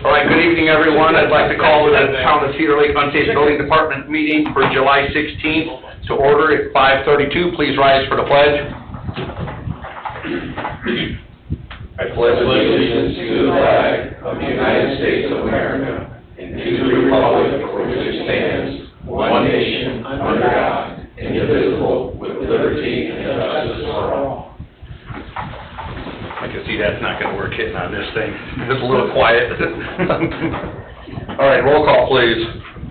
All right, good evening, everyone. I'd like to call the Town of Cedar Lake Unsafe Building Department meeting for July 16th to order at 5:32. Please rise for the pledge. I pledge allegiance to the flag of the United States of America and to the republic for which it stands, one nation, under God, indivisible, with liberty and justice for all. I can see that's not going to work hitting on this thing. It's a little quiet. All right, roll call, please.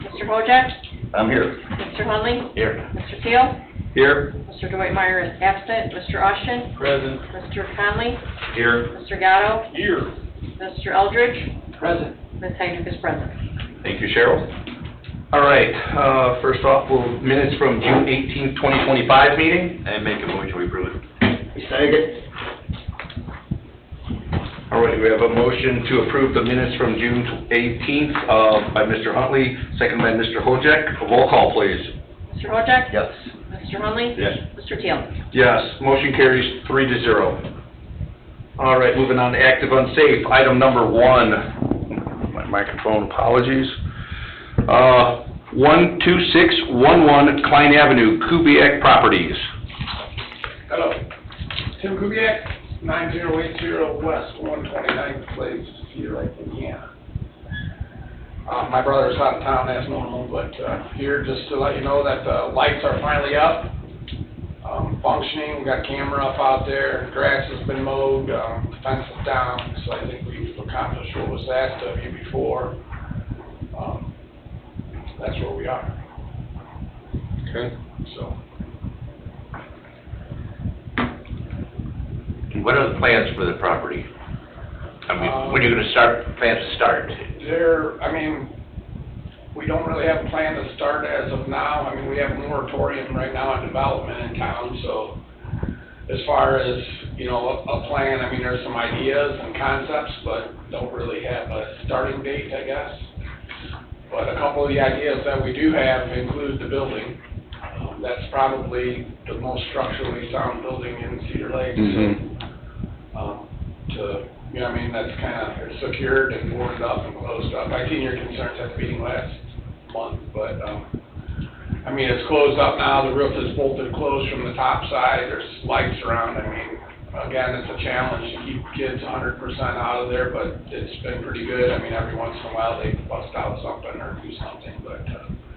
Mr. Wojak? I'm here. Mr. Hunley? Here. Mr. Teal? Here. Mr. Dwight Meyer is absent. Mr. Austin? Present. Mr. Conley? Here. Mr. Gatto? Here. Mr. Eldridge? Present. Ms. Heinrich is present. Thank you, Cheryl. All right, first off, minutes from June 18th, 2025 meeting. And make a motion to approve it. Second. All right, we have a motion to approve the minutes from June 18th by Mr. Huntley, second by Mr. Hojek. Roll call, please. Mr. Wojak? Yes. Mr. Hunley? Yes. Mr. Teal? Yes, motion carries 3-0. All right, moving on to active unsafe. Item number 1. My microphone, apologies. 12611 Klein Avenue, Kubiak Properties. Hello, Tim Kubiak, 9080 West 129th Place, Cedar Lake, Indiana. My brother's out of town as normal, but here just to let you know that the lights are finally up, functioning. We got camera up out there, grass has been mowed, the fence is down, so I think we've accomplished what was asked of you before. That's where we are. Okay. So. What are the plans for the property? I mean, when are you going to plans to start? We don't really have a plan to start as of now. I mean, we have a moratorium right now on development in town, so as far as, you know, a plan, I mean, there's some ideas and concepts, but don't really have a starting date, I guess. But a couple of the ideas that we do have include the building. That's probably the most structurally sound building in Cedar Lake. That's kind of secured and boarded up and closed up. I seen your concerns at the meeting last month, but it's closed up now. The roof is bolted closed from the top side. There's lights around. Again, it's a challenge to keep kids 100% out of there, but it's been pretty good. Every once in a while they bust out something or do something, but.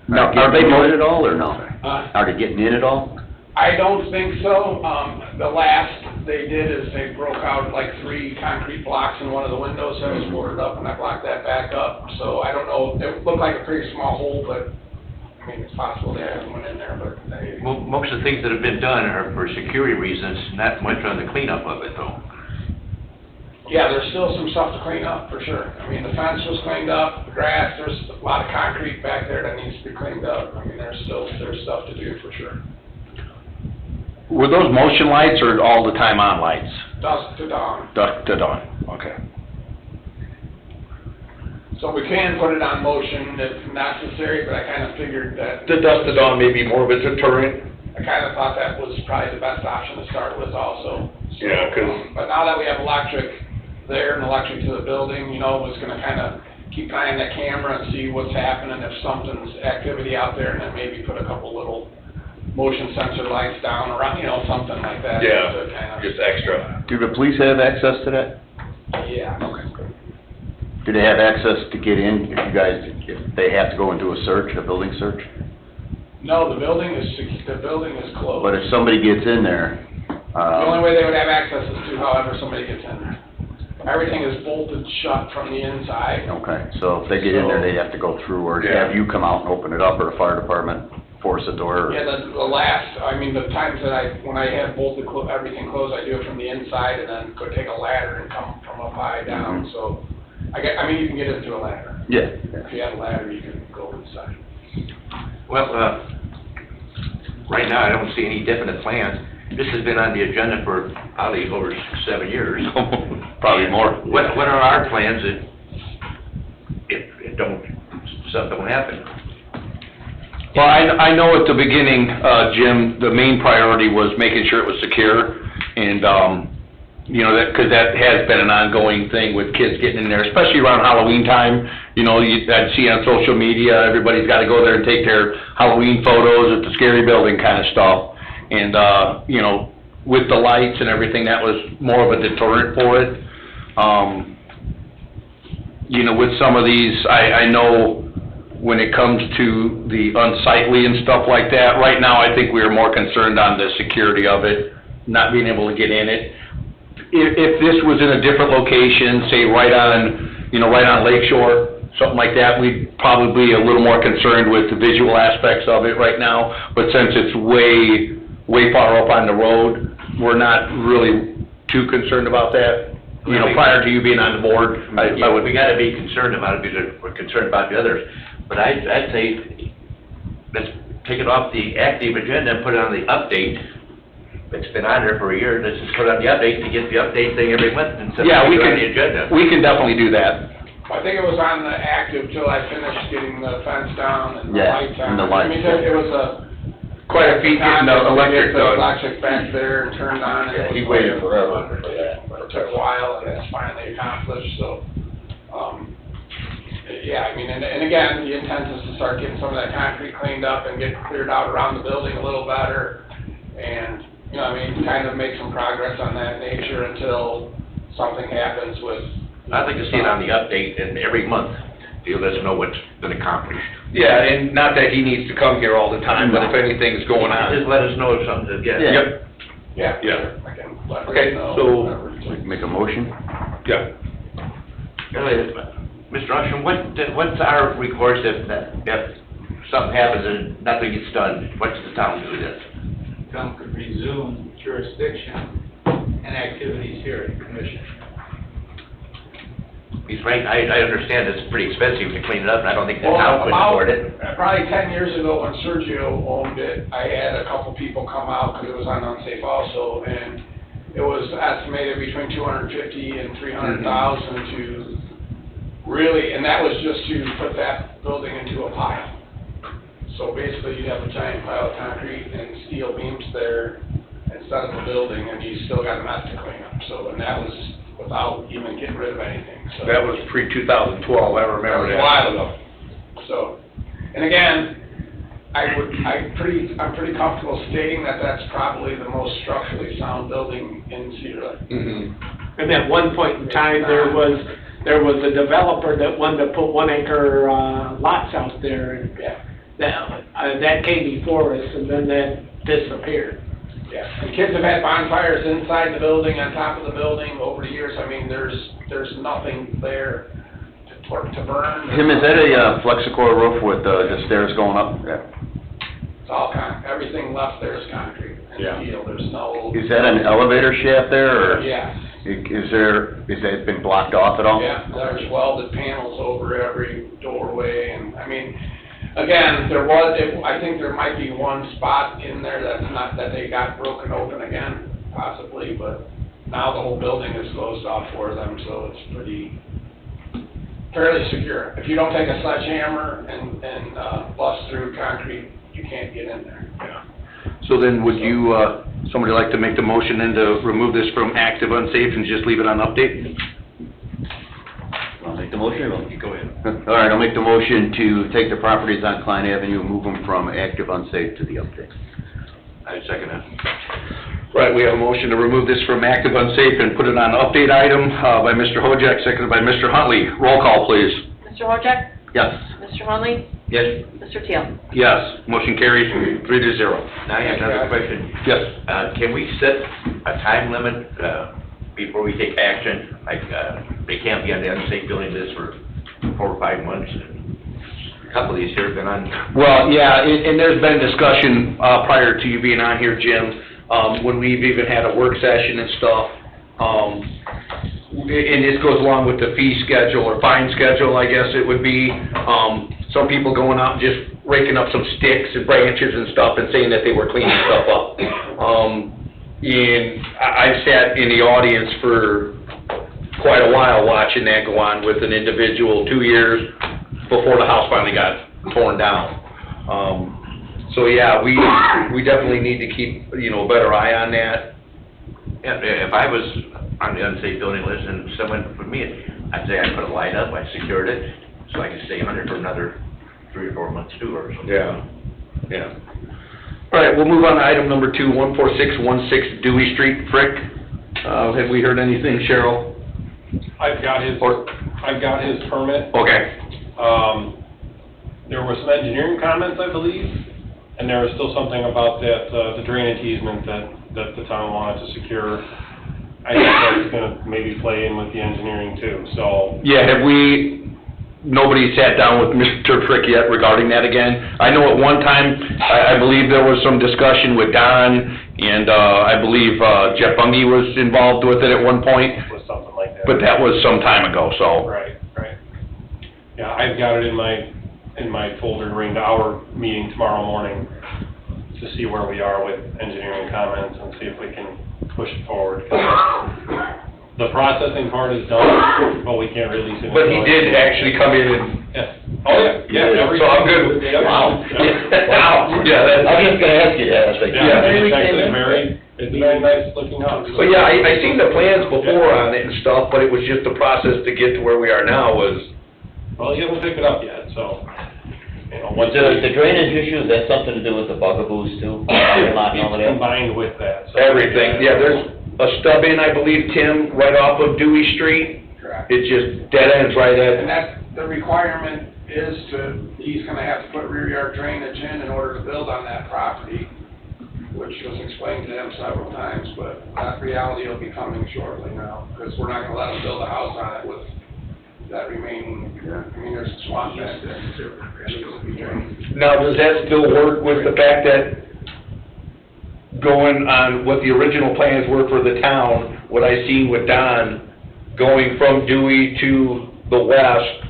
Now, are they mowed at all or no? Are they getting in at all? I don't think so. The last they did is they broke out like 3 concrete blocks in one of the windows that was boarded up, and I blocked that back up. So I don't know. It looked like a pretty small hole, but it's possible they haven't went in there. But Well, most of the things that have been done are for security reasons, not much on the cleanup of it, though. yeah, there's still some stuff to clean up for sure. The fence was cleaned up, the grass. There's a lot of concrete back there that needs to be cleaned up. There's stuff to do for sure. Were those motion lights or all the time on lights? Dusk to dawn. Dusk to dawn, okay. So we can put it on motion if necessary, but I kind of figured that. The dusk to dawn may be more of a deterrent. I kind of thought that was probably the best option to start with also. So, Yeah, 'cause but now that we have electric there and electric to the building, it's going to kind of keep an eye on that camera and see what's happening, if something's activity out there, and then maybe put a couple little motion sensor lights down around, something like that. Yeah, to kind of, just extra. Do the police have access to that? Yeah. Do they have access to get in if they have to go and do a search, a building search? No, the building is closed. But if somebody gets in there, the only way they would have access is to however somebody gets in there. Everything is bolted shut from the inside. okay, so if they get in there, they have to go through, or Yeah. have you come out and open it up, or the fire department force a door? Yeah, the times that when I have bolted everything closed, I do it from the inside and then go take a ladder and come from up high down. So, you can get it through a ladder. Yeah. If you have a ladder, you can go inside. Well, right now I don't see any definite plans. This has been on the agenda for probably over 7 years. Probably more. What are our plans if stuff don't happen? Well, I know at the beginning, Jim, the main priority was making sure it was secure, and You know, that, because that has been an ongoing thing with kids getting in there, especially around Halloween time. You know, I'd see on social media, everybody's got to go there and take their Halloween photos at the scary building kind of stuff. And, you know, with the lights and everything, that was more of a deterrent for it. You know, with some of these, I know when it comes to the unsightly and stuff like that, right now I think we are more concerned on the security of it, not being able to get in it. If this was in a different location, say right on, you know, right on Lake Shore, something like that, we'd probably be a little more concerned with the visual aspects of it right now. But since it's way far up on the road, we're not really too concerned about that. You know, prior to you being on the board, I would. We gotta be concerned about it because we're concerned about the others. But I'd say, let's take it off the active agenda and put it on the update. It's been on there for a year, let's just put it on the update to get the update thing every month instead of putting it on the agenda. We can definitely do that. I think it was on the active till I finished getting the fence down and the Yeah, lights on. and the lights. I mean, it was Quite a feat getting the electric The done. electric back there and turned on. Yeah, he waited forever for that. It took a while, and it's finally accomplished, so, yeah, I mean, and again, the intent is to start getting some of that concrete cleaned up and get cleared out around the building a little better, and, you know, I mean, kind of make some progress on that nature until something happens with. I'd like to see it on the update and every month, you let us know what's been accomplished. Yeah, and not that he needs to come here all the time, but if anything's going on. Just let us know if something's, Yeah. Yep, Yeah. Yeah. I can let Okay, you know. so- whatever. Make a motion? yeah. Mr. Usham, what's our recourse if something happens and nothing gets done? What's the town do with this? Town could resume jurisdiction and activities here at the commission. He's right, I understand it's pretty expensive to clean it up, and I don't think the Well, town could afford it. Probably 10 years ago, when Sergio owned it, I had a couple people come out, because it was on Unsafe also, and it was estimated between $250,000 and $300,000 to really, and that was just to put that building into a pile. So basically, you'd have a giant pile of concrete and steel beams there instead of a building, and you still got a mess to clean up. So, and that was without even getting rid of anything, so. That was pre-2012, I remember that. A while ago. So, and again, I'm pretty comfortable stating that that's probably the most structurally sound building in Cedar Lake. Mm-hmm. And at one point in time, there was a developer that wanted to put 1 acre lots out there, and Yeah, that came before us, and then that disappeared. yeah. And kids have had bonfires inside the building, on top of the building over the years. I mean, there's nothing there to burn. Tim, is that a Flexicor roof with the stairs going up? Yeah. It's all everything left there is concrete and Yeah. steel. There's no. Is that an elevator shaft there, or? Yes. Is that been blocked off at all? Yeah, there's welded panels over every doorway, and, I mean, again, I think there might be one spot in there that they got broken open again, possibly, but now the whole building is closed off for them, so it's fairly secure. If you don't take a sledgehammer and bust through concrete, you can't get in there. So then would you, somebody like to make the motion then to remove this from active unsafe and just leave it on update? I'll make the motion. You go ahead. All right, I'll make the motion to take the properties on Klein Avenue and move them from active unsafe to the update. I second it. Right, we have a motion to remove this from active unsafe and put it on update item by Mr. Hojek, seconded by Mr. Huntley. Roll call, please. Mr. Wojciak? Yes. Mr. Huntley? Yes, Mr. Teal? Yes, motion carries 3-0. now I have another question. Yes. Can we set a time limit, before we take action? Like, they can't be on the unsafe building list for 4 or 5 months. A couple of these here have been on. Well, yeah, and there's been discussion prior to you being on here, Jim, when we've even had a work session and stuff. And this goes along with the fee schedule or fine schedule, I guess it would be. Some people going out and just raking up some sticks and branches and stuff and saying that they were cleaning stuff up. And I've sat in the audience for quite a while watching that go on with an individual 2 years before the house finally got torn down. So yeah, we definitely need to keep, a better eye on that. If I was on the unsafe building list, and someone put me, I'd say I put a light up, I secured it, so I can stay on it for another 3 or 4 months too, or something. Yeah, yeah. All right, we'll move on to item number 2, 14616 Dewey Street, Frick. Have we heard anything, Cheryl? I've got his permit. Okay. There were some engineering comments, I believe, and there was still something about that, the drainage easement that the town wanted to secure. I think that's gonna maybe play in with the engineering too, so. Yeah, nobody sat down with Mr. Frick yet regarding that again? I know at one time, I believe there was some discussion with Don, and I believe Jeff Bungie was involved with it at one point, Was something like that. but that was some time ago, so. Right. Yeah, I've got it in my folder during our meeting tomorrow morning to see where we are with engineering comments and see if we can push it forward. 'Cause the processing part is done, but we can't release it. But he did actually come in and... Yeah. Oh, yeah. So I'm good with Yep. Wow. Yep. Wow, yeah, that's... I was just gonna ask you that, I was like, Yeah, Yeah. it's actually it's a very nice looking house. But yeah, I seen the plans before on it and stuff, but it was just the process to get to where we are now was... Well, he hasn't picked it up yet, so, you know, once. The drainage issue, is that something to do with the bugaboos too? It's combined with that, so. Everything, yeah, there's a stub in, I believe, Tim, right off of Dewey Street. Correct. It just dead ends right And at, that's, the requirement is he's gonna have to put rear yard drainage in order to build on that property, which was explained to him several times, but that reality will be coming shortly now, because we're not gonna let him build a house on it with that remaining, I mean, there's a swamp back there. That needs to be drained. now, does that still work with the fact that going on what the original plans were for the town, what I seen with Don, going from Dewey to the west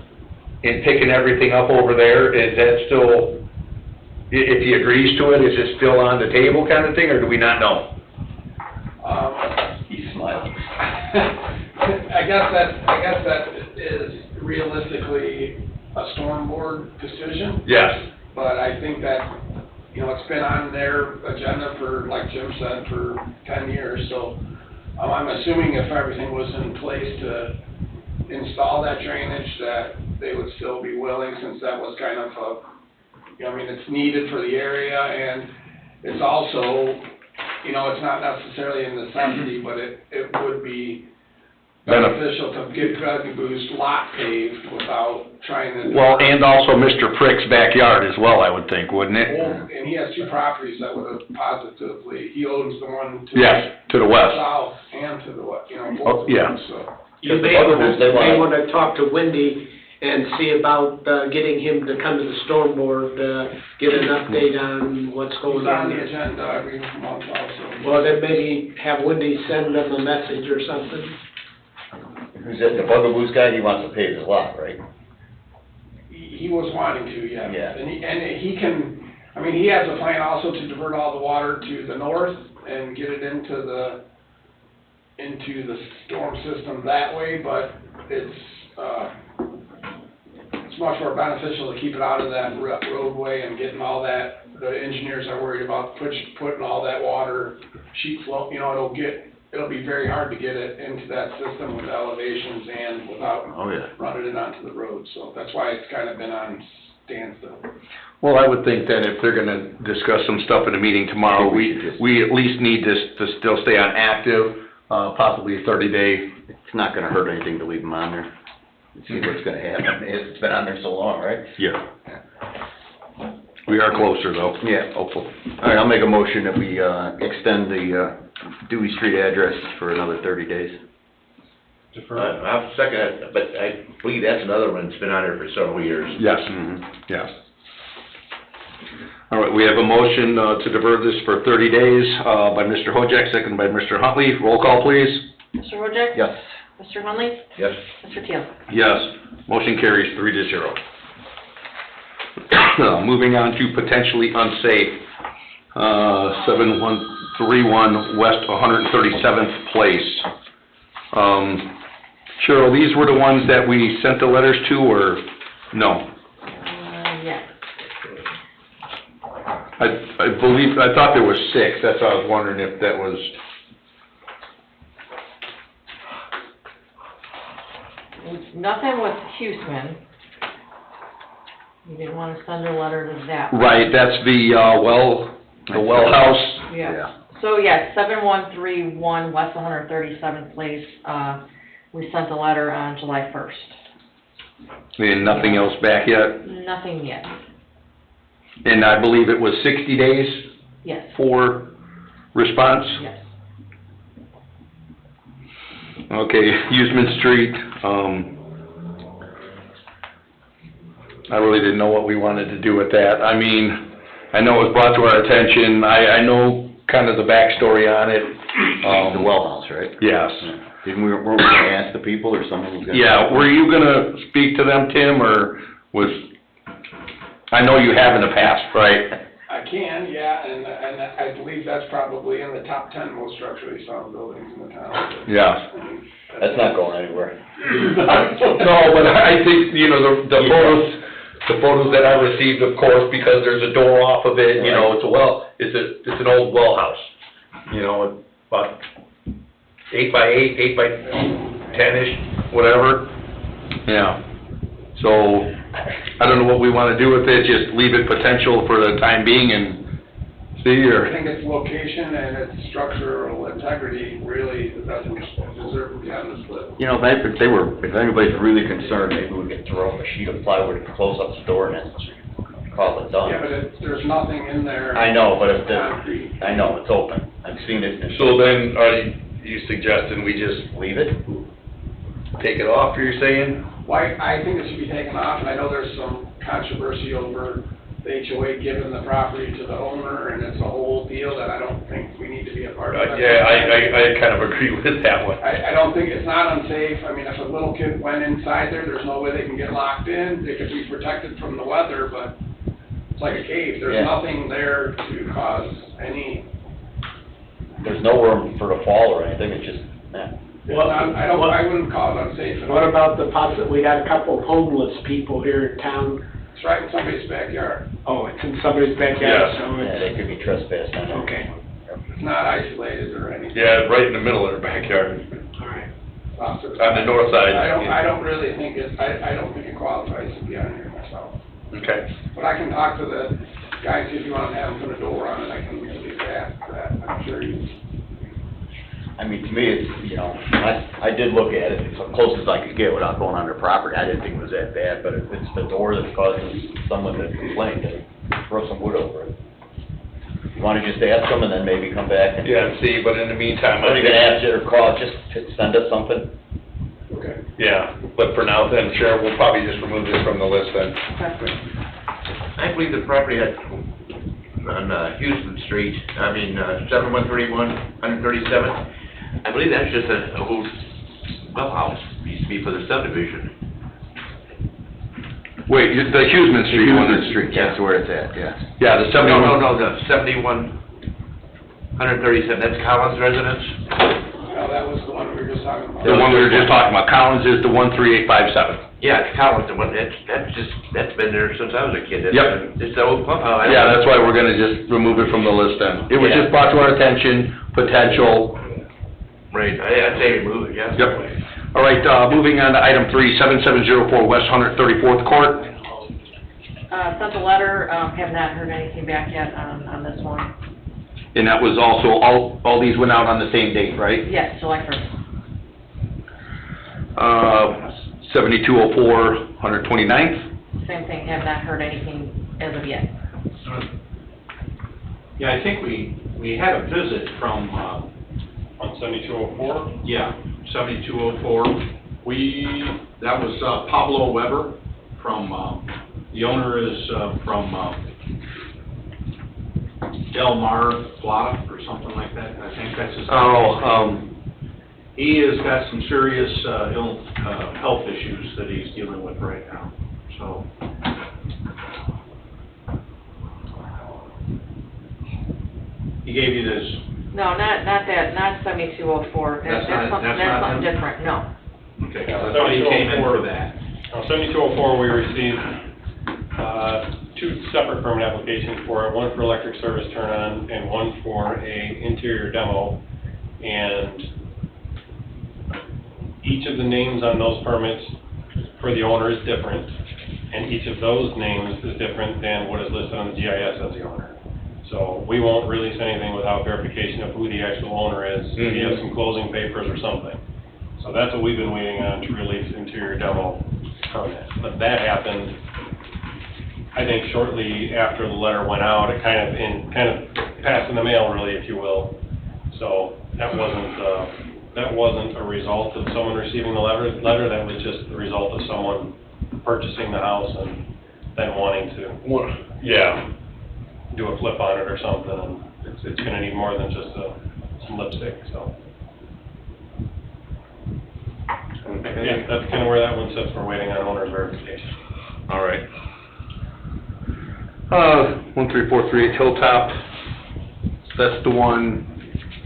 and picking everything up over there, is that still, if he agrees to it, is it still on the table kind of thing, or do we not know? He's smiling. I guess that is realistically a storm board decision, Yes. but I think that, you know, it's been on their agenda for, like Jim said, for 10 years, so I'm assuming if everything was in place to install that drainage, that they would still be willing, since that was kind of a, you know, I mean, it's needed for the area, and it's also, you know, it's not necessarily a necessity, but it would be beneficial to get Bugaboo's lot paved without trying to... Well, and also Mr. Frick's backyard as well, I would think, wouldn't it? Well, and he has 2 properties that would have positively, he owns the one to Yes, to the the west. south and to the west, you know, Oh, both of yeah. them, so. You The may bugaboos, they want- wanna talk to Wendy and see about, getting him to come to the storm board, get an update on what's It's going on the on. agenda every month also. Well, then maybe have Wendy send them a message or something. Who's that, the bugaboos guy, he wants to pave his lot, right? He was wanting to, yeah. Yeah. And he can, I mean, he has a plan also to divert all the water to the north and get it into the storm system that way, but it's much more beneficial to keep it out of that roadway and getting all that, the engineers are worried about putting all that water sheet flow, you know, it'll be very hard to get it into that system with elevations and without Oh, yeah. running it onto the road, so that's why it's kind of been on standstill. Well, I would think that if they're gonna discuss some stuff in a meeting tomorrow, we at least need this to still stay on active, possibly a 30-day. It's not gonna hurt anything to leave them on there. See what's gonna happen. It's been on there so long, right? Yeah. We are closer though. Yeah, hopefully. All right, I'll make a motion that we, extend the, Dewey Street address for another 30 days. I'll second it, but I believe that's another one that's been on there for several years. Yes, Mm-hmm. yes. All right, we have a motion to divert this for 30 days by Mr. Hojek, seconded by Mr. Huntley. Roll call, please. Mr. Wojciak? Yes. Mr. Huntley? Yes. Mr. Teal? Yes, motion carries 3-0. Moving on to potentially unsafe, 7131 West 137th Place. Cheryl, these were the ones that we sent the letters to, or no? Yes. I believe, I thought there was 6, that's why I was wondering if that was... nothing with Hughesman. You didn't wanna send a letter to that one. Right, that's the well house. Yeah. So, yeah, 7131 West 137th Place, we sent a letter on July 1st. And nothing else back yet? Nothing yet. And I believe it was 60 days Yes, for response? yes. Okay, Huseman Street, I really didn't know what we wanted to do with that. I mean, I know it was brought to our attention, I know kind of the backstory on it. The well house, right? Yes. Didn't weren't we gonna ask the people, or someone was gonna? Yeah, were you gonna speak to them, Tim, or was, I know you have in the past, right? I can, yeah, and I believe that's probably in the top 10 most structurally sound buildings in the town. Yeah. That's not going anywhere. No, but I think, you know, the photos that I received, of course, because there's a door off of it, you know, it's an old well house. You know, about 8 by 8, 8 by 10-ish, whatever. Yeah. So, I don't know what we wanna do with it, just leave it potential for the time being and see, I or, think its location and its structural integrity really doesn't deserve to be on the split. You know, if anybody's really concerned, maybe we could throw up a sheet of plywood to close up the door and then call it done. Yeah, but there's nothing in there. I know, but if Concrete. I know, it's open, I've seen it. so then, are you suggesting we just Leave it? take it off, you're saying? Why, I think it should be taken off, and I know there's some controversy over the HOA giving the property to the owner, and it's a whole deal that I don't think we need to be a part of. Yeah, I kind of agree with that one. I don't think, it's not unsafe. I mean, if a little kid went inside there's no way they can get locked in. They could be protected from the weather, but it's like a cave. There's Yeah. nothing there to cause any, There's nowhere for the fall or anything, it's just, I wouldn't call it unsafe at all. What about the we got a couple of homeless people here in town? It's right in somebody's backyard. Oh, it's in somebody's backyard, Yeah. so yeah, it's, they could be trespassed on it. okay, It's not isolated or anything. Yeah, right in the middle of their backyard, all right. On the north side. I don't really think I don't think it qualifies to be on here myself. Okay. But I can talk to the guys, if you want to have them put a door on it, I can at least ask that. I'm sure you. I mean, to me, it's, you know, I did look at it, it's as close as I could get without going on their property. I didn't think it was that bad, but if it's the door that's causing someone to complain, then throw some wood over it. You wanna just ask them and then maybe come back and... Yeah, see, but in the meantime, Or you can ask it or call, just send us something. Okay. yeah, but for now then, Sheriff, we'll probably just remove this from the list then. Okay. I believe the property on Houston Street, 7131, 137, I believe that's just a old well house, used to be for the subdivision. Wait, the Huseman Street one is... Street, that's where it's at, yeah. Yeah, the 71... No, the 71, 137, that's Collins residence? Well, that was the one we were just talking about. The one we were just talking about, Collins is the 13857. Yeah, it's Collins, the one, that's been there since I was a kid. Yep. It's the old pump house. Yeah, that's why we're gonna just remove it from the list then. It was Yeah. just brought to our attention, potential. Right, I'd say remove it, yeah. Yep. All right, moving on to item 3, 7704 West 134th Court. Sent a letter, have not heard anything back yet on this one. And that was also, all these went out on the same date, right? Yes, July 1st. 7204 129th. Same thing, have not heard anything as of yet. Yeah, I think we had a visit from, On 7204? yeah, 7204. That was Pablo Weber from, the owner is from Del Mar Plata or something like that. I think that's his name. He has got some serious health issues that he's dealing with right now, so. He gave you this. No, not that, not 7204. That's That's not something him? different, no. Okay, I thought he came in for that. On 7204, we received 2 separate permit applications for it, one for electric service turn-on and one for a interior demo. And each of the names on those permits for the owner is different, and each of those names is different than what is listed on the GIS as the owner. So we won't release anything without verification of who the actual owner is. We have some closing papers or something. So that's what we've been waiting on to release interior demo permit. But that happened, I think, shortly after the letter went out. It kind of passed in the mail, really, if you will. So that wasn't a result of someone receiving the letter. That was just the result of someone purchasing the house and then wanting to do a flip on it or something, and it's gonna need more than just some lipstick, so. Yeah, that's kinda where that one sits. We're waiting on owner's verification. All right. 13438 Hilltop, that's the one,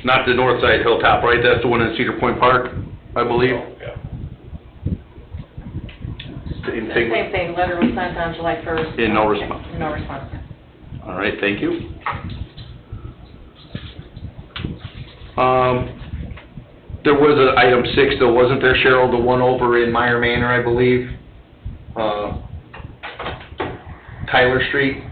not the north side Hilltop, right? That's the one in Cedar Point Park, I believe? Yeah. Same thing, letter was sent on July 1st. And no response. No response. All right, thank you. There was an item 6 though, wasn't there, Cheryl, the one over in Meyer Manor, I believe? Tyler Street,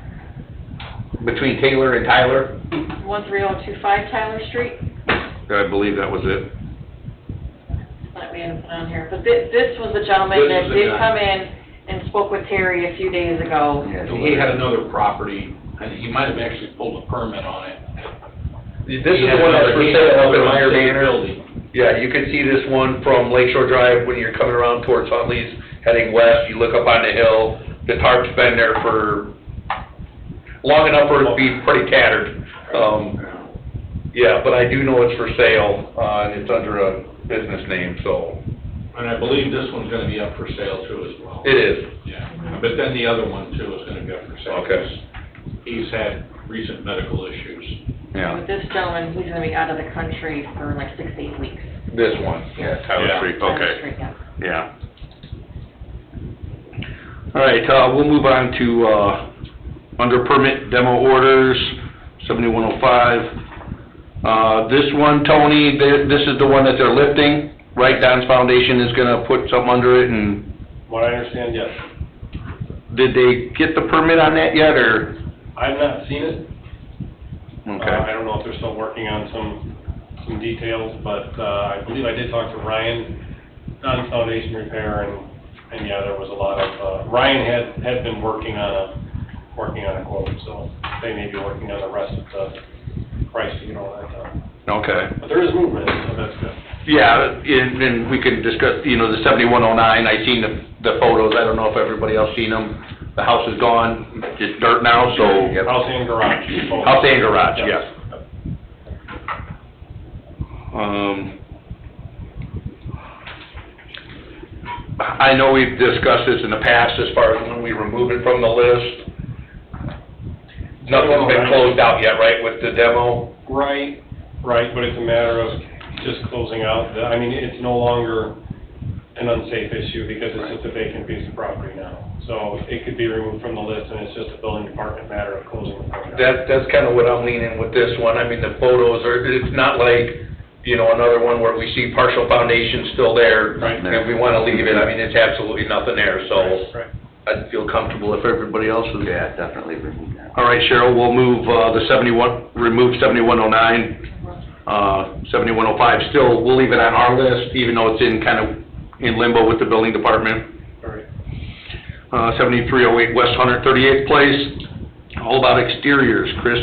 between Taylor and Tyler? 13025 Tyler Street. I believe that was it. Let me put on here, but this was the gentleman that did come in and spoke with Terry a few days ago. He had another property, and he might have actually pulled a permit on it. This is the one that's for sale up in Meyer Manor. Yeah, you can see this one from Lakeshore Drive when you're coming around towards Huntley's, heading west. You look up on the hill. The tarp's been there for long enough for it to be pretty tattered. Yeah, but I do know it's for sale, and it's under a business name, so. And I believe this one's gonna be up for sale too as well. It is. Yeah, but then the other one too is gonna be up for sale. Okay. He's had recent medical issues. Yeah. With this gentleman, he's gonna be out of the country for like 6 to 8 weeks. This one, yeah, Tyler Yeah. Street, Tyler okay, Street, yeah. yeah. All right, we'll move on to, under permit demo orders, 7105. This one, Tony, this is the one that they're lifting, right? Don's Foundation is gonna put something under it, and What I understand, yes. did they get the permit on that yet, or? I've not seen it. Okay. I don't know if they're still working on some details, but, I believe I did talk to Ryan on Foundation Repair, and yeah, there was a lot of, Ryan had been working on a quote, so they may be working on the rest of the pricing and all that done. Okay. But there is movement, so that's good. Yeah, and we can discuss, the 7109, I seen the photos, I don't know if everybody else seen them. The house is gone, just dirt now, so. House and garage. both. House and garage, Yes. yeah. I know we've discussed this in the past as far as when we remove it from the list. Nothing's been closed out yet, right, with the demo? Right, but it's a matter of just closing out, it's no longer an unsafe issue because it's just a vacant piece of property now. So it could be removed from the list and it's just a building department matter of closing the project. That's kind of what I'm leaning with this one. The photos are, it's not like, another one where we see partial foundation still there. Right. And we want to leave it, it's absolutely nothing there, so Right. I'd feel comfortable if everybody else was. Yeah, definitely remove that. All right, Cheryl, we'll move, remove 7109, 7105, still, we'll leave it on our list, even though it's in limbo with the building department. All right. 7308 West 138th Place, all about exteriors, Chris,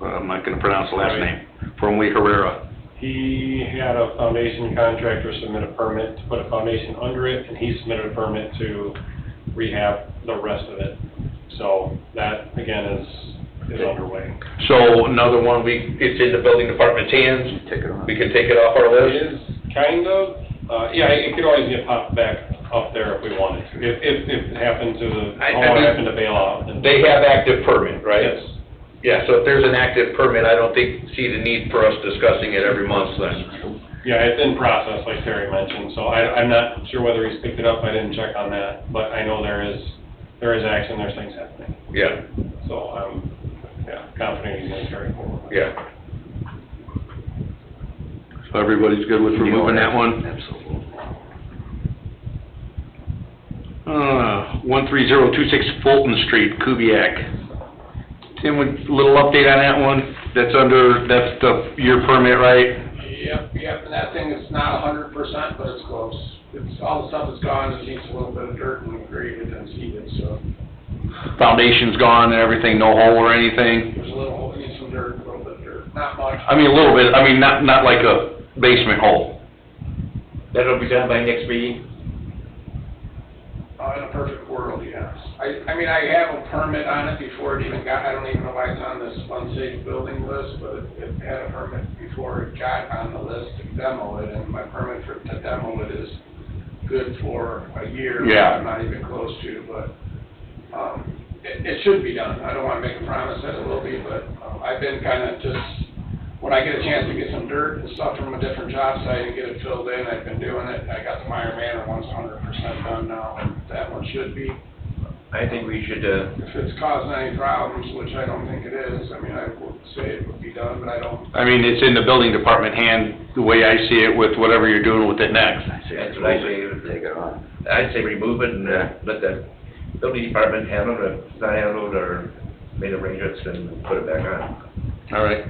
I'm not gonna pronounce the last name, from Lee Herrera. He had a foundation contractor submit a permit to put a foundation under it, and he submitted a permit to rehab the rest of it. So that, again, is underway. So another one, it's in the building department's hands, Take it off. we can take it off our It list? is kind of, it could always get popped back up there if we wanted to. If it happened to happened to bail out. then- They have active permit, right? Yes. Yeah, so if there's an active permit, I don't see the need for us discussing it every month then. Yeah, it's in process, like Terry mentioned, so I'm not sure whether he's picked it up, I didn't check on that, but I know there is action, there's things happening. Yeah, So I'm, confident he's gonna carry forward. yeah. So everybody's good with removing that one? Absolutely. 13026 Fulton Street, Kubiak. Tim, a little update on that one? That's your permit, right? Yep, and that thing is not 100%, but it's close. All the stuff is gone, it needs a little bit of dirt and graded and seeded, so. Foundation's gone and everything, no hole or anything? There's a little hole, it needs some dirt, a little bit of dirt, not much. I mean, a little bit, not like a basement hole. That'll be done by next meeting? In a perfect world, yes. I mean, I have a permit on it before it even got, I don't even know why it's on this unsafe building list, but it had a permit before it got on the list to demo it, and my permit to demo it is good for a year. Yeah. I'm not even close to, but, it should be done. I don't wanna make a promise that it will be, but, I've been kinda just, when I get a chance to get some dirt and stuff from a different job site and get it filled in, I've been doing it. I got the Meyer Manor one's 100% done now, and that one should be. I think we should, If it's causing any problems, which I don't think it is, I mean, I would say it would be done, but I don't. I mean, it's in the building department hand, the way I see it, with whatever you're doing with it next. that's what I say. Take it on. I'd say remove it and, let the building department handle it, if it's not handled or made arrangements, then put it back on. All right.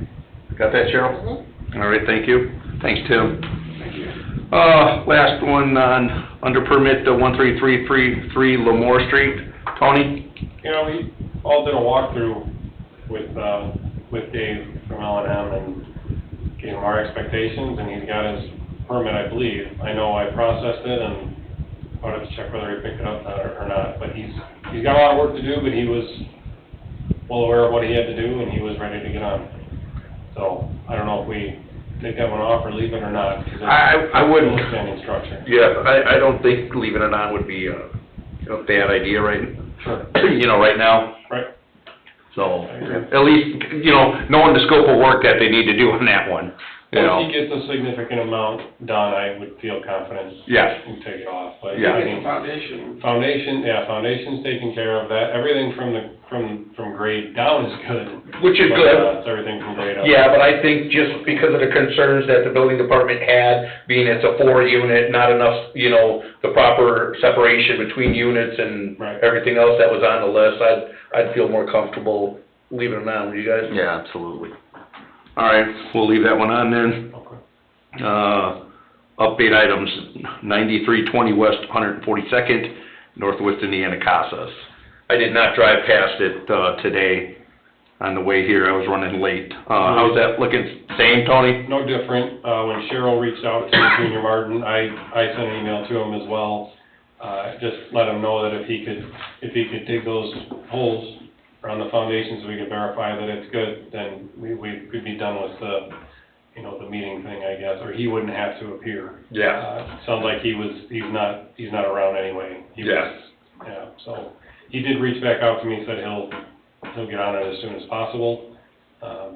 Got that, Cheryl? All right, thank you. Thanks, Tim. Thank you. Last one under permit, 13333 Lamore Street. Tony? You know, we all did a walkthrough with Dave from L&M and gave him our expectations, and he's got his permit, I believe. I know I processed it, and I'd have to check whether he picked it up or not, but he's got a lot of work to do, but he was well aware of what he had to do, and he was ready to get on. So, I don't know if we take that one off or leave it or not, because I wouldn't. It's a standing structure. Yeah, I don't think leaving it on would be a bad idea, right? Sure. Right now. Right. So, at least, knowing the scope of work that they need to do on that one, Once he gets a significant amount done, I would feel confident. Yeah. And take it off, but. Yeah. I Get mean, the foundation. foundation's taken care of, that, everything from grade down is good. Which is But, good. It's everything from grade up. Yeah, but I think just because of the concerns that the building department had, being it's a 4-unit, not enough, the proper separation between units and Right. everything else that was on the list, I'd feel more comfortable leaving it on, would you guys? Yeah, absolutely. All right, we'll leave that one on then. Okay. Update items, 9320 West 142nd, Northwest Indiana Casas. I did not drive past it, today on the way here, I was running late. How's that looking? Same, Tony? No different. When Cheryl reached out to Junior Martin, I sent an email to him as well. Just let him know that if he could dig those holes around the foundations, we could verify that it's good, then we could be done with the meeting thing, I guess, or he wouldn't have to appear. Yeah. Sounds like he's not around anyway. Yes. Yeah, so he did reach back out to me, said he'll get on it as soon as possible.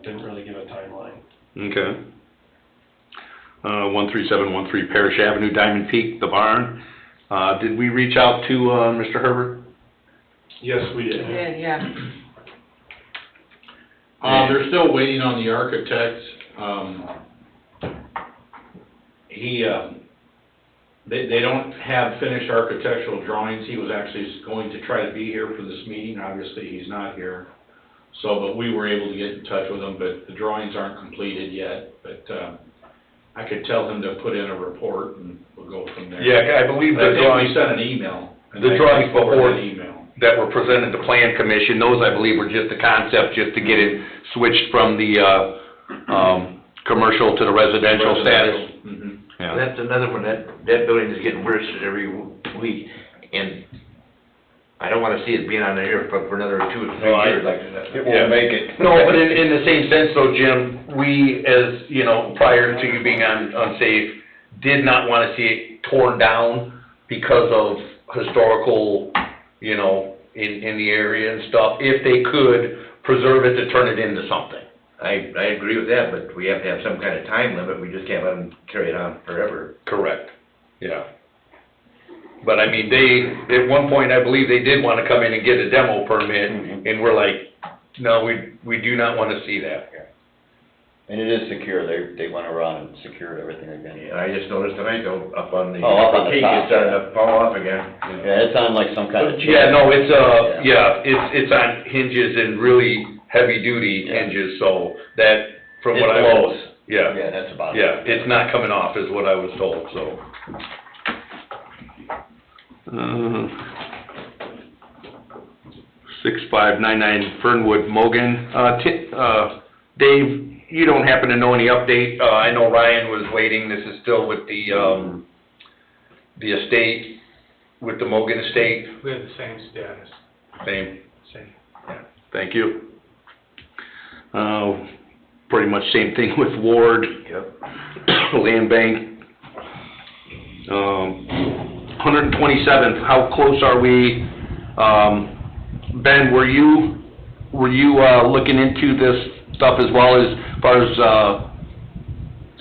Didn't really give a timeline. Okay. 13713 Parish Avenue, Diamond Peak, the barn. Did we reach out to, Mr. Herbert? Yes, we did. Yeah. They're still waiting on the architect. They don't have finished architectural drawings. He was actually going to try to be here for this meeting. Obviously, he's not here. So, but we were able to get in touch with him, but the drawings aren't completed yet. But, I could tell him to put in a report and we'll go from there. Yeah, I believe I the think drawings, we sent an email. and the I drawings forwarded before- an email. that were presented to Plan Commission, those I believe were just the concept, just to get it switched from the, commercial to the residential status. Mhm. Yeah. That's another one, that building is getting worse every week, and I don't wanna see it being on there for another 2 or 3 No, years like It that. won't make it. No, but in the same sense though, Jim, we as, prior to you being on Unsafe, did not wanna see it torn down because of historical, in the area and stuff, if they could preserve it to turn it into something. I agree with that, but we have to have some kind of time limit, we just can't let them carry it on forever. Correct. Yeah. But I mean, at one point, I believe they did wanna come in and get a demo permit, and we're like, no, we do not wanna see that. And it is secure, they went around and secured everything again. Yeah, I just noticed tonight though, up on the. Oh, up on the peak, top. it's starting to fall off again. Yeah, it's on like some kind of chain. Yeah, no, it's, it's on hinges and really heavy-duty hinges, so that, from It what I. blows. Yeah. Yeah, that's about it. Yeah, it's not coming off is what I was told, so. 6599 Fernwood, Mogan. Dave, you don't happen to know any update? I know Ryan was waiting, this is still with the estate, with the Mogan estate, We have the same status, same, same. thank you. Pretty much same thing with Ward. Yep. Land bank. 127th, how close are we? Ben, were you looking into this stuff as well as far as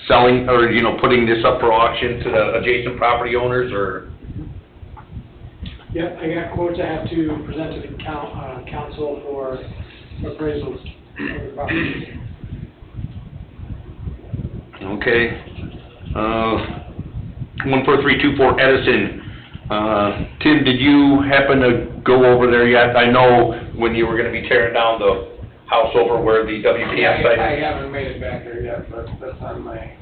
selling, or, you know, putting this up for auction to the adjacent property owners, or? Yep, I got quotes I have to present to the council for appraisals of the property. Okay. 14324 Edison. Tim, did you happen to go over there yet? I know when you were gonna be tearing down the house over where the WPF site I is. haven't made it back there yet, but that's on my,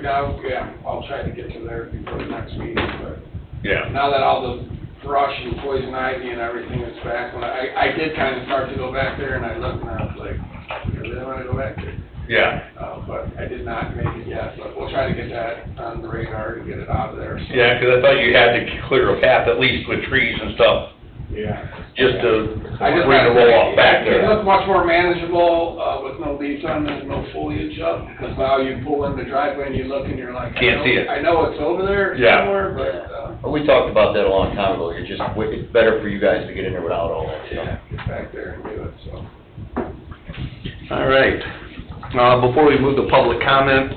I'll try to get to there before the next meeting, but Yeah. now that all the brush and poison ivy and everything is back, when I did kind of start to go back there and I looked and I was like, I really want to go back there. Yeah. But I did not make it yet, but we'll try to get that on the radar and get it out of there, so. Yeah, 'cause I thought you had to clear a path at least with trees and stuff, Yeah. just to I just bring the roll off back It there. looks much more manageable, with no leaves on it, no foliage up, because now you pull in the driveway and you look and you're like. Can't see it. I know it's over there Yeah. somewhere, but, Well, we talked about that a long time ago, it's better for you guys to get in there without all that stuff. yeah, get back there and do it, so. All right. Before we move to public comment,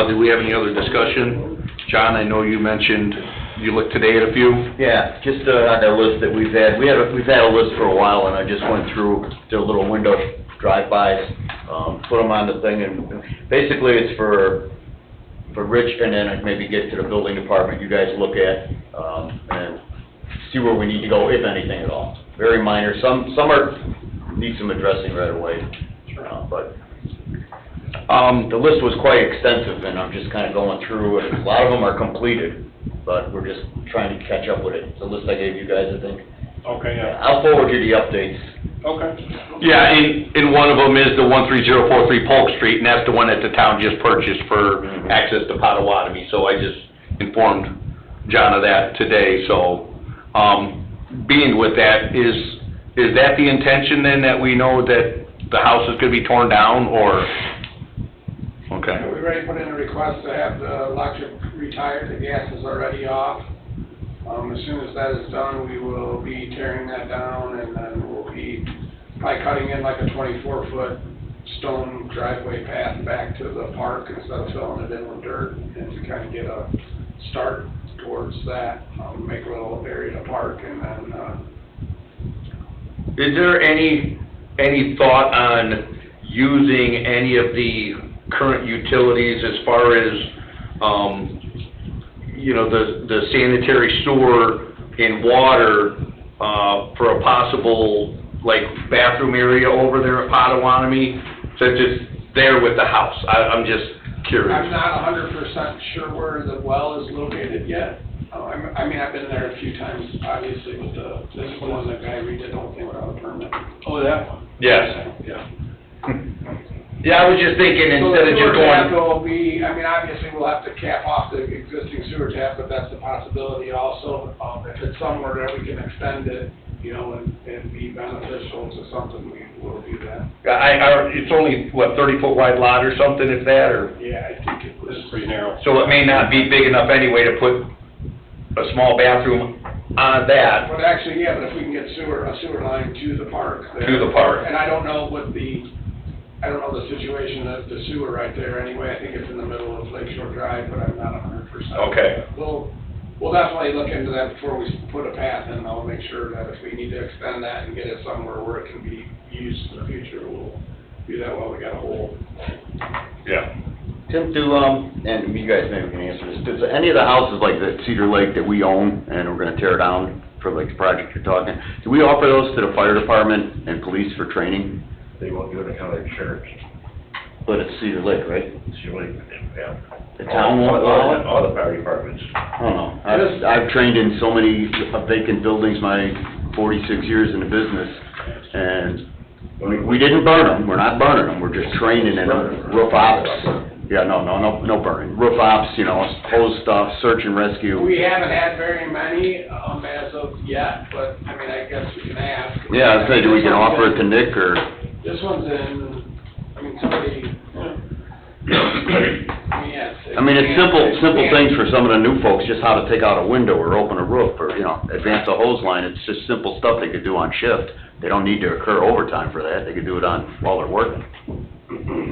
do we have any other discussion? John, I know you mentioned you looked today at a few. Yeah, just on the list that we've had a list for a while, and I just went through, did a little window drive-bys, put them on the thing, and basically it's for Rich, and then I'd maybe get to the building department, you guys look at, and see where we need to go, if anything at all. Very minor, some need some addressing right away, but the list was quite extensive, and I'm just kind of going through, and a lot of them are completed, but we're just trying to catch up with it. The list I gave you guys, I think. Okay, yeah, I'll forward you the updates. okay. Yeah, and one of them is the 13043 Polk Street, and that's the one that the town just purchased for access to Potawatomi, so I just informed John of that today, so, being with that, is that the intention then, that we know that the house is gonna be torn down, or? Okay. We already put in a request to have the electric retired, the gas is already off. As soon as that is done, we will be tearing that down, and then we'll be probably cutting in like a 24-foot stone driveway path back to the park instead of filling it in with dirt, and to kind of get a start towards that, make a little area to park, and then, Is there any thought on using any of the current utilities as far as, you know, the sanitary sewer and water, for a possible, like, bathroom area over there at Potawatomi, such as there with the house? I'm just curious. I'm not 100% sure where the well is located yet. I mean, I've been there a few times, obviously, with this one, the guy redid the whole thing without a permit. Oh, that one? Yes. Yeah. Yeah, I was just thinking, So instead of the just sewer tap going, will be, I mean, obviously, we'll have to cap off the existing sewer tap, but that's a possibility also. If it's somewhere that we can extend it, you know, and be beneficial to something, we will do that. it's only, what, 30-foot wide lot or something, if that, or? Yeah, I think it was. This is pretty narrow. So it may not be big enough anyway to put a small bathroom on that. But actually, yeah, but if we can get a sewer line to the park. there- To the park. And I don't know the situation of the sewer right there anyway. I think it's in the middle of Lakeshore Drive, but I'm not 100%. Okay. We'll definitely look into that before we put a path in. I'll make sure that if we need to extend that and get it somewhere where it can be used in the future, we'll do that while we got a hole. Yeah. Tim, and you guys maybe can answer this, does any of the houses like the Cedar Lake that we own and we're gonna tear down for like the project you're talking, do we offer those to the fire department and police for training? They won't do it account of insurance. But it's Cedar Lake, right? It's usually, yeah. The town won't allow it? All the fire departments. I don't know. I've trained in so many vacant buildings my 46 years in the business, and we didn't burn them, we're not burning them, we're just training in roof ops. Yeah, no burning. Roof ops, you know, hose stuff, search and rescue. We haven't had very many, as of yet, but, I mean, I guess we can ask. Yeah, I'd say, do we can offer it to Nick, or? This one's in, I mean, somebody, yeah. I mean, it's simple things for some of the new folks, just how to take out a window or open a roof, or, you know, advance a hose line. It's just simple stuff they could do on shift. They don't need to occur overtime for that, they could do it while they're working.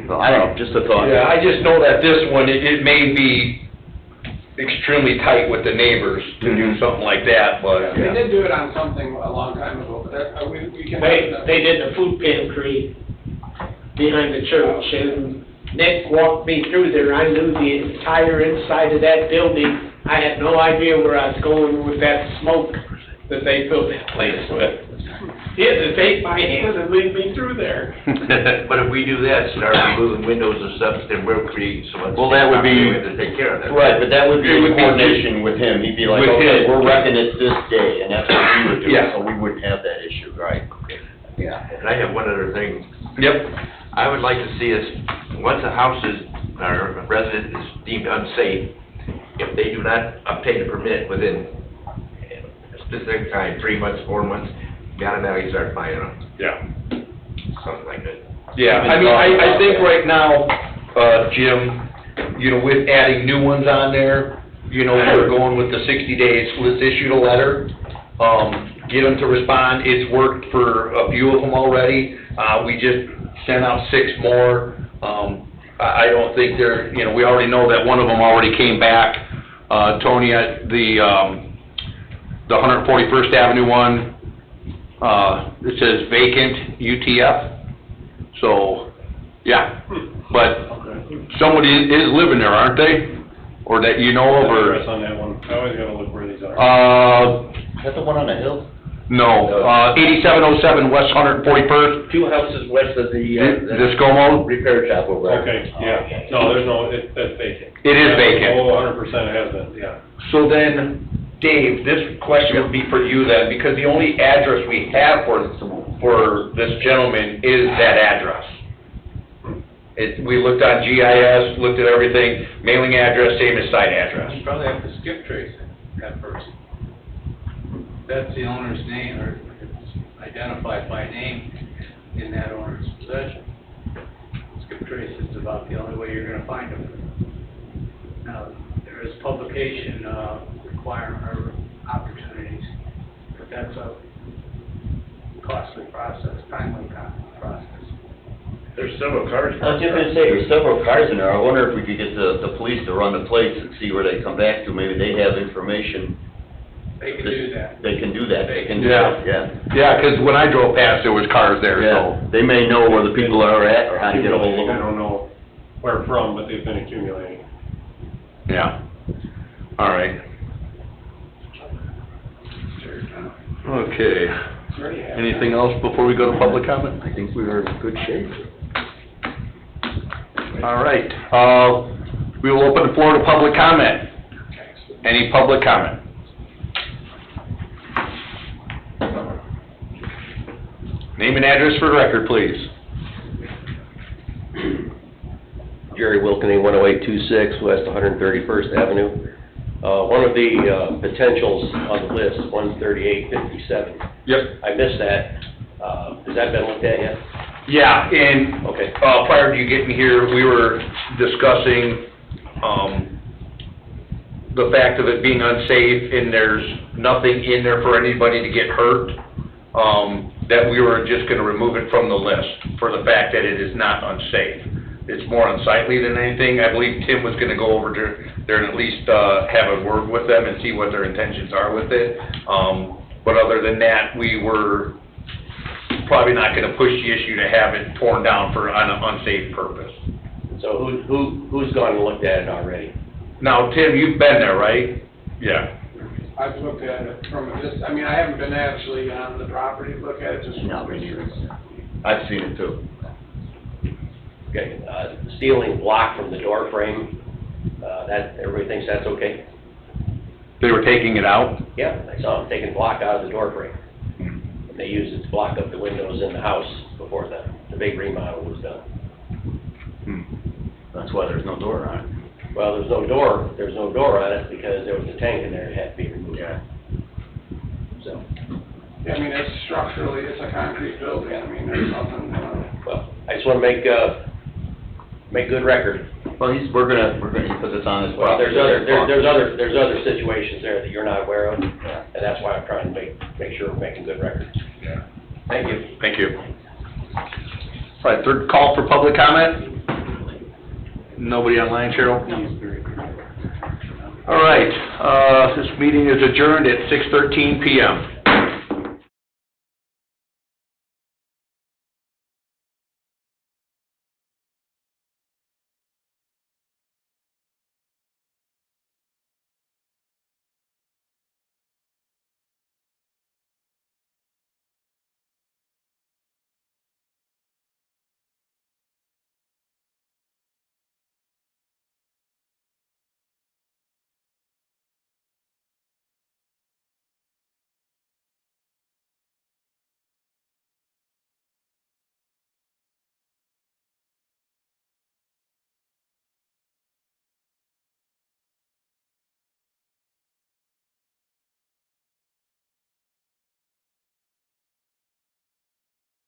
So, I don't know, just a thought. Yeah, I just know that this one, it may be extremely tight with the neighbors to do something like that, but. They did do it on something a long time ago, but we can. They did the food pantry behind the church, and Nick walked me through there. I knew the entire inside of that building. I had no idea where I was going with that smoke that they filled that place with. He had to take my hand and lead me through there. But if we do that, start removing windows and stuff, then we'll create some. Well, that would be- We have to take care of that. Right, but that would be It in would be- coordination with him, he'd be like, With okay, him. we're wrecking it this day, and that's what we would do, Yeah. so we wouldn't have that issue, right? Yeah. And I have one other thing. Yep. I would like to see us, once a house is, or a resident is deemed unsafe, if they do not obtain a permit within a specific time, 3 months, 4 months, we automatically start finding them, Yeah. something like that. Yeah, I mean, I think right now, Jim, you know, with adding new ones on there, you know, we're going with the 60 days, let's issue the letter, get them to respond. It's worked for a few of them already. We just sent out 6 more. I don't think they're, you know, we already know that one of them already came back. Tony, the 141st Avenue one, it says vacant UTF. So, yeah, but somebody is living there, aren't they? Or that you know of, or? Address on that one, I always gotta look where these are. Is that the one on the hill? No, 8707 West 141st, 2 houses west of the, Discomo. repair shop over there. Okay, yeah, no, there's no, that's vacant. It is vacant. Oh, 100% it has been, yeah. So then, Dave, this question would be for you then, because the only address we have for this gentleman is that address. We looked on GIS, looked at everything, mailing address, same as site address. You probably have to skip trace that person. That's the owner's name, or it's identified by name in that owner's possession. Skip trace is about the only way you're gonna find them. Now, there is publication, requirement or opportunities, but that's a costly process, timely process. There's several cars. I was just gonna say, there's several cars in there, I wonder if we could get the police to run the plates and see where they come back to, maybe they have information. They can do that. They can do that, they can do Yeah. that, yeah. Yeah, 'cause when I drove past, there was cars there, Yeah, so. they may know where the people are at, or how to get a hold of I them. don't know where from, but they've been accumulating. Yeah. All right. Okay. Anything else before we go to public comment? I think we are in good shape. All right. We will open the floor to public comment. Any public comment? Name and address for the record, please. Jerry Wilkening, 10826 West 131st Avenue. One of the potentials on the list, 13857. Yep. I missed that. Has that been looked at yet? Yeah, and Okay. prior to you getting here, we were discussing the fact of it being unsafe, and there's nothing in there for anybody to get hurt, that we were just gonna remove it from the list for the fact that it is not unsafe. It's more unsightly than anything. I believe Tim was gonna go over there and at least have a word with them and see what their intentions are with it. But other than that, we were probably not gonna push the issue to have it torn down on an unsafe purpose. So who's gone and looked at it already? Now, Tim, you've been there, right? Yeah. I've looked at it from a distance, I mean, I haven't been actually on the property to look at it, just from No, a me neither. distance. I've seen it too. Okay, ceiling block from the door frame, that, everybody thinks that's okay? They were taking it out? Yeah, I saw them taking block out of the door frame. And they used it to block up the windows in the house before the big remodel was done. That's why there's no door on it. Well, there's no door on it because there was a tank in there that had to be removed. Yeah. So, Yeah, I mean, it's structurally, it's a concrete building, I mean, there's nothing, well, I just wanna make good record. Well, we're gonna, because it's on his Well, property. there's other situations there that you're not aware of, Yeah. and that's why I'm trying to make sure we're making good records. Yeah. Thank you. Thank you. All right, third call for public comment? Nobody online, Cheryl? All right, this meeting is adjourned at 6:13 PM.